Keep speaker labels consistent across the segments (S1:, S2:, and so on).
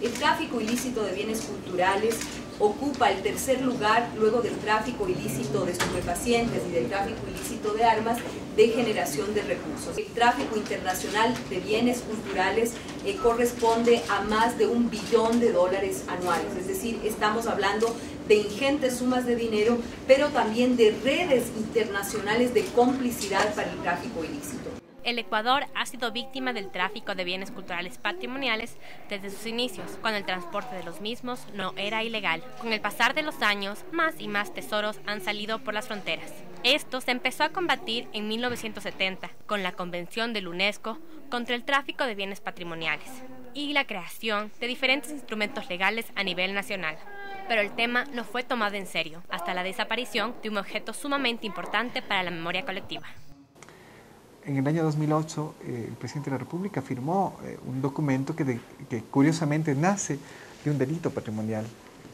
S1: El tráfico ilícito de bienes culturales ocupa el tercer lugar luego del tráfico ilícito de estupefacientes y del tráfico ilícito de armas de generación de recursos. El tráfico internacional de bienes culturales corresponde a más de $1 billón anuales, es decir, estamos hablando de ingentes sumas de dinero, pero también de redes internacionales de complicidad para el tráfico ilícito.
S2: El Ecuador ha sido víctima del tráfico de bienes culturales patrimoniales desde sus inicios, cuando el transporte de los mismos no era ilegal. Con el pasar de los años, más y más tesoros han salido por las fronteras. Esto se empezó a combatir en 1970 con la Convención de la UNESCO contra el tráfico de bienes patrimoniales y la creación de diferentes instrumentos legales a nivel nacional. Pero el tema no fue tomado en serio hasta la desaparición de un objeto sumamente importante para la memoria colectiva.
S3: En el año 2008, el presidente de la República firmó un documento que curiosamente nace de un delito patrimonial.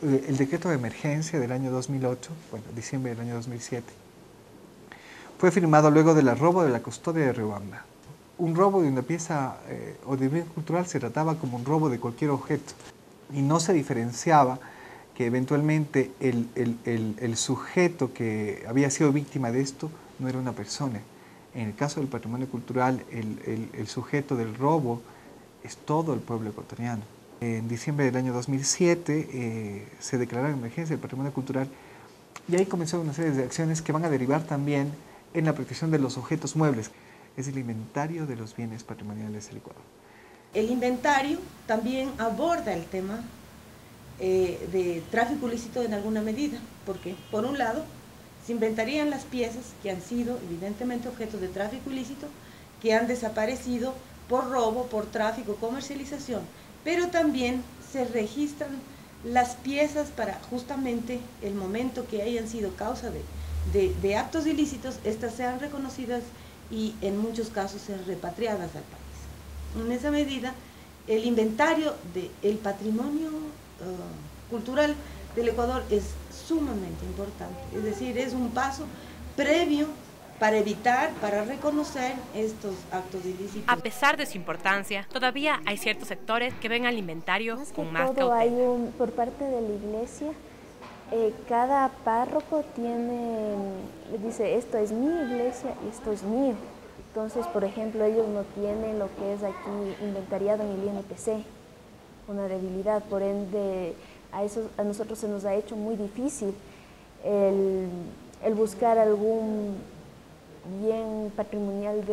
S3: El decreto de emergencia del año 2008, bueno, diciembre del año 2007, fue firmado luego del robo de la custodia de Riobamba. Un robo de una pieza o de bien cultural se trataba como un robo de cualquier objeto y no se diferenciaba que eventualmente el sujeto que había sido víctima de esto no era una persona. En el caso del patrimonio cultural, el sujeto del robo es todo el pueblo ecuatoriano. En diciembre del año 2007 se declaró emergencia el patrimonio cultural y ahí comenzó una serie de acciones que van a derivar también en la protección de los objetos muebles. Es el inventario de los bienes patrimoniales del Ecuador.
S4: El inventario también aborda el tema de tráfico ilícito en alguna medida, porque por un lado se inventarían las piezas que han sido evidentemente objetos de tráfico ilícito, que han desaparecido por robo, por tráfico, comercialización, pero también se registran las piezas para justamente el momento que hayan sido causa de actos ilícitos, estas sean reconocidas y en muchos casos sean repatriadas al país. En esa medida, el inventario del patrimonio cultural del Ecuador es sumamente importante, es decir, es un paso previo para evitar, para reconocer estos actos ilícitos.
S2: A pesar de su importancia, todavía hay ciertos sectores que ven al inventario con más cautela.
S5: Hay por parte de la iglesia, cada párroco dice, esto es mi iglesia y esto es mío. Entonces, por ejemplo, ellos no tienen lo que es aquí inventariado en el INPC, una debilidad, por ende a nosotros se nos ha hecho muy difícil el buscar algún bien patrimonial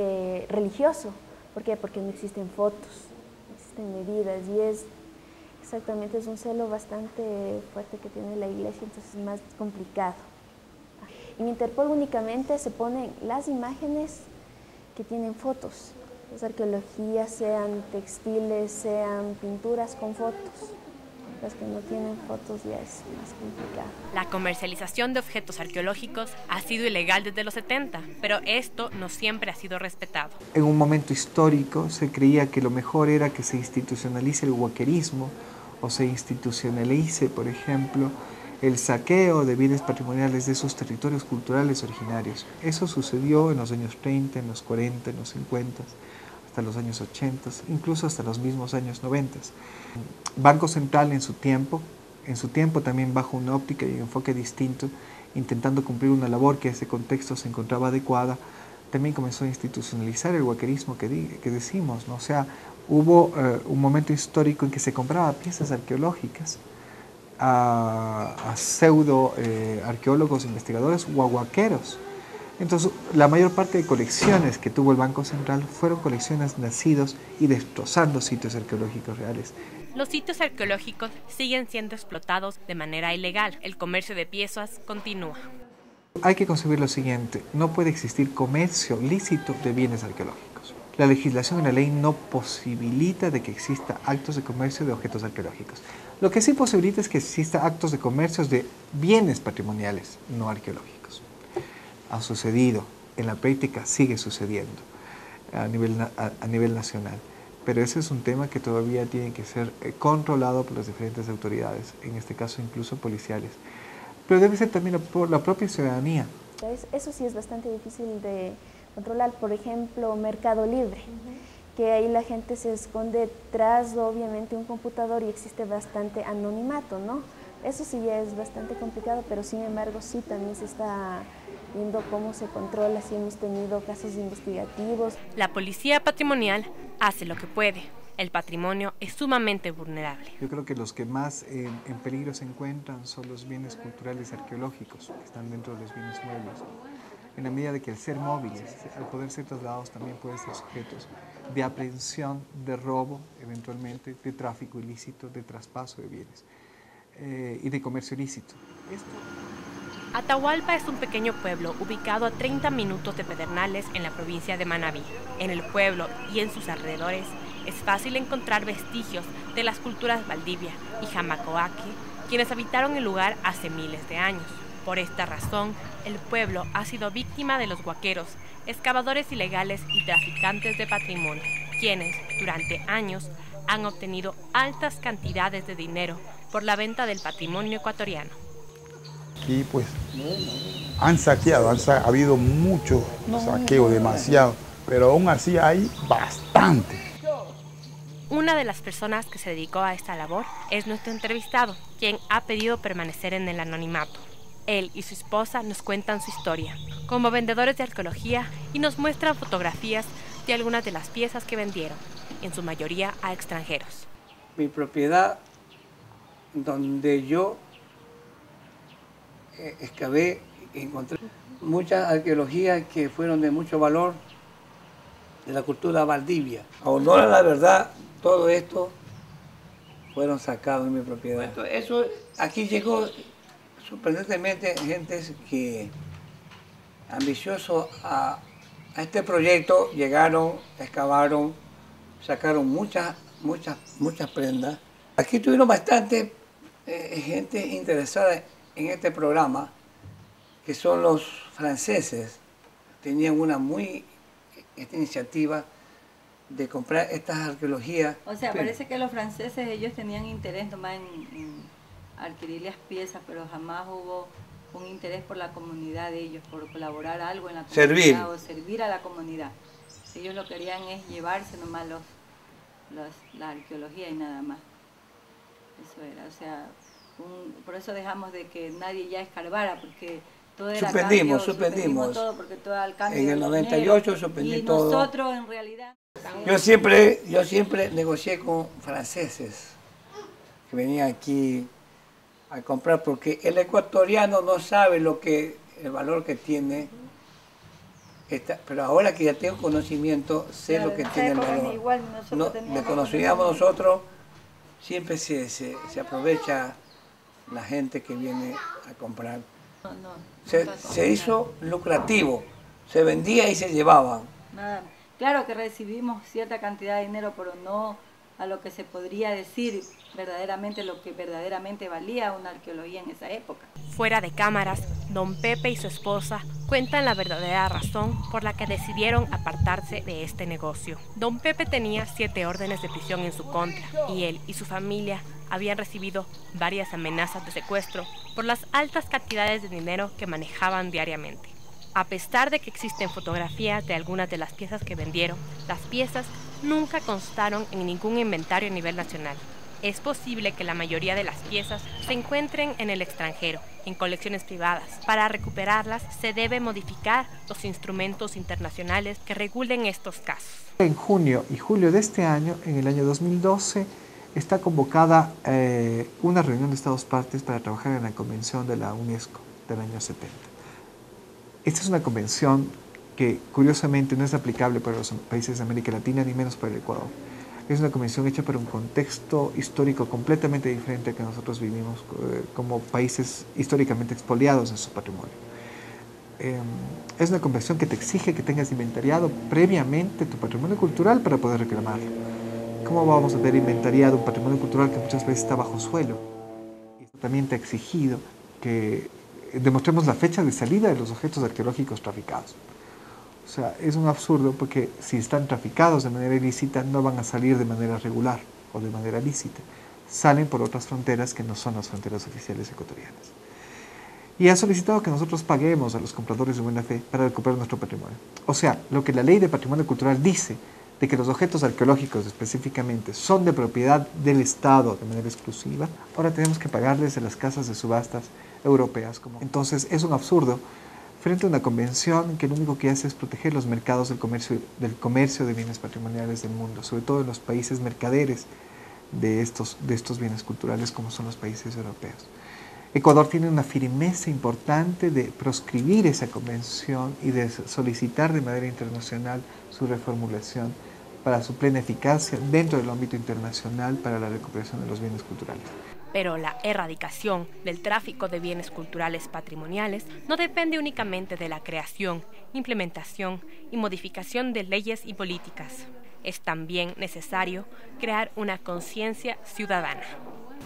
S5: religioso. ¿Por qué? Porque no existen fotos, no existen medidas y es un celo bastante fuerte que tiene la iglesia, entonces es más complicado. En Interpol únicamente se ponen las imágenes que tienen fotos, las arqueologías, sean textiles, sean pinturas con fotos. Las que no tienen fotos ya es más complicado.
S2: La comercialización de objetos arqueológicos ha sido ilegal desde los 70, pero esto no siempre ha sido respetado.
S3: En un momento histórico se creía que lo mejor era que se institucionalice el huaquerismo o se institucionalice, por ejemplo, el saqueo de bienes patrimoniales de esos territorios culturales originarios. Eso sucedió en los años 30, en los 40, en los 50, hasta los años 80, incluso hasta los mismos años 90. Banco Central en su tiempo también bajo una óptica y un enfoque distinto, intentando cumplir una labor que en ese contexto se encontraba adecuada, también comenzó a institucionalizar el huaquerismo que decimos, ¿no? O sea, hubo un momento histórico en que se compraba piezas arqueológicas a pseudo arqueólogos, investigadores o a huaqueros. Entonces, la mayor parte de colecciones que tuvo el Banco Central fueron colecciones nacidos y destrozando sitios arqueológicos reales.
S2: Los sitios arqueológicos siguen siendo explotados de manera ilegal. El comercio de piezas continúa.
S3: Hay que concebir lo siguiente, no puede existir comercio lícito de bienes arqueológicos. La legislación y la ley no posibilita de que exista actos de comercio de objetos arqueológicos. Lo que sí posibilita es que exista actos de comercio de bienes patrimoniales no arqueológicos. Ha sucedido, en la práctica sigue sucediendo a nivel nacional, pero ese es un tema que todavía tiene que ser controlado por las diferentes autoridades, en este caso incluso policiales, pero debe ser también por la propia ciudadanía.
S5: Eso sí es bastante difícil de controlar, por ejemplo, Mercado Libre. que ahí la gente se esconde tras, obviamente, un computador y existe bastante anonimato, ¿no? Eso sí ya es bastante complicado, pero sin embargo sí también se está viendo cómo se controla, si hemos tenido casos investigativos.
S2: La policía patrimonial hace lo que puede. El patrimonio es sumamente vulnerable.
S3: Yo creo que los que más en peligro se encuentran son los bienes culturales arqueológicos, que están dentro de los bienes muebles. En la medida de que al ser móviles, al poder ser trasladados, también pueden ser sujetos de aprehensión, de robo, eventualmente, de tráfico ilícito, de traspaso de bienes y de comercio ilícito.
S2: Atahualpa es un pequeño pueblo ubicado a 30 minutos de Pedernales en la provincia de Manabí. En el pueblo y en sus alrededores es fácil encontrar vestigios de las culturas Valdivia y Jamacoaque, quienes habitaron el lugar hace miles de años. Por esta razón, el pueblo ha sido víctima de los huaqueros, excavadores ilegales y traficantes de patrimonio, quienes, durante años, han obtenido altas cantidades de dinero por la venta del patrimonio ecuatoriano.
S6: Aquí pues han saqueado, ha habido mucho saqueo, demasiado, pero aún así hay bastante.
S2: Una de las personas que se dedicó a esta labor es nuestro entrevistado, quien ha pedido permanecer en el anonimato. Él y su esposa nos cuentan su historia como vendedores de arqueología y nos muestran fotografías de algunas de las piezas que vendieron, en su mayoría a extranjeros.
S7: Mi propiedad, donde yo excavé, encontré muchas arqueologías que fueron de mucho valor de la cultura Valdivia. A honor a la verdad, todo esto fueron sacados de mi propiedad. Eso, aquí llegó sorprendentemente gente que ambiciosos a este proyecto llegaron, excavaron, sacaron muchas prendas. Aquí tuvieron bastante gente interesada en este programa, que son los franceses. Tenían esta iniciativa de comprar estas arqueologías.
S8: O sea, parece que los franceses, ellos tenían interés nomás en adquirir las piezas, pero jamás hubo un interés por la comunidad de ellos, por colaborar algo en la comunidad o servir a la comunidad. Ellos lo que querían es llevarse nomás la arqueología y nada más. Eso era, o sea, por eso dejamos de que nadie ya escarbara, porque todo era
S7: suspendimos
S8: todo, porque todo era el cambio.
S7: En el 98 suspendí todo.
S8: Y nosotros en realidad...
S7: Yo siempre negocié con franceses que venían aquí a comprar, porque el ecuatoriano no sabe el valor que tiene, pero ahora que ya tengo conocimiento, sé lo que tiene el valor.
S8: Igual
S7: desconocíamos nosotros, siempre se aprovecha la gente que viene a comprar. Se hizo lucrativo, se vendía y se llevaba.
S8: Nada. Claro que recibimos cierta cantidad de dinero, pero no a lo que se podría decir verdaderamente lo que verdaderamente valía una arqueología en esa época.
S2: Fuera de cámaras, don Pepe y su esposa cuentan la verdadera razón por la que decidieron apartarse de este negocio. Don Pepe tenía 7 órdenes de prisión en su contra y él y su familia habían recibido varias amenazas de secuestro por las altas cantidades de dinero que manejaban diariamente. A pesar de que existen fotografías de algunas de las piezas que vendieron, las piezas nunca constaron en ningún inventario a nivel nacional. Es posible que la mayoría de las piezas se encuentren en el extranjero, en colecciones privadas. Para recuperarlas se debe modificar los instrumentos internacionales que regulen estos casos.
S3: En junio y julio de este año, en el año 2012, está convocada una reunión de Estados partes para trabajar en la Convención de la UNESCO del año 70. Esta es una convención que curiosamente no es aplicable para los países de América Latina ni menos para el Ecuador. Es una convención hecha para un contexto histórico completamente diferente al que nosotros vivimos como países históricamente expoliados en su patrimonio. Es una convención que te exige que tengas inventariado previamente tu patrimonio cultural para poder reclamarlo. ¿Cómo vamos a tener inventariado un patrimonio cultural que muchas veces está bajo suelo? Esto también te ha exigido que demostremos la fecha de salida de los objetos arqueológicos traficados. O sea, es un absurdo porque si están traficados de manera ilícita no van a salir de manera regular o de manera lícita. Salen por otras fronteras que no son las fronteras oficiales ecuatorianas. Y ha solicitado que nosotros paguemos a los compradores de buena fe para recuperar nuestro patrimonio. O sea, lo que la ley de patrimonio cultural dice de que los objetos arqueológicos específicamente son de propiedad del Estado de manera exclusiva, ahora tenemos que pagarles a las casas de subastas europeas. Entonces es un absurdo frente a una convención que lo único que hace es proteger los mercados del comercio de bienes patrimoniales del mundo, sobre todo en los países mercaderes de estos bienes culturales como son los países europeos. Ecuador tiene una firmeza importante de proscribir esa convención y de solicitar de manera internacional su reformulación para su plena eficacia dentro del ámbito internacional para la recuperación de los bienes culturales.
S2: Pero la erradicación del tráfico de bienes culturales patrimoniales no depende únicamente de la creación, implementación y modificación de leyes y políticas. Es también necesario crear una conciencia ciudadana.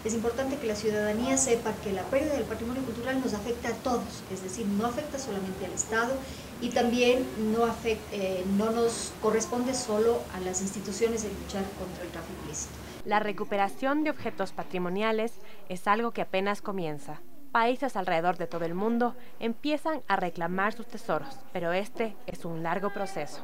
S9: Es importante que la ciudadanía sepa que la pérdida del patrimonio cultural nos afecta a todos, es decir, no afecta solamente al Estado y también no nos corresponde solo a las instituciones de luchar contra el tráfico ilícito.
S2: La recuperación de objetos patrimoniales es algo que apenas comienza. Países alrededor de todo el mundo empiezan a reclamar sus tesoros, pero este es un largo proceso.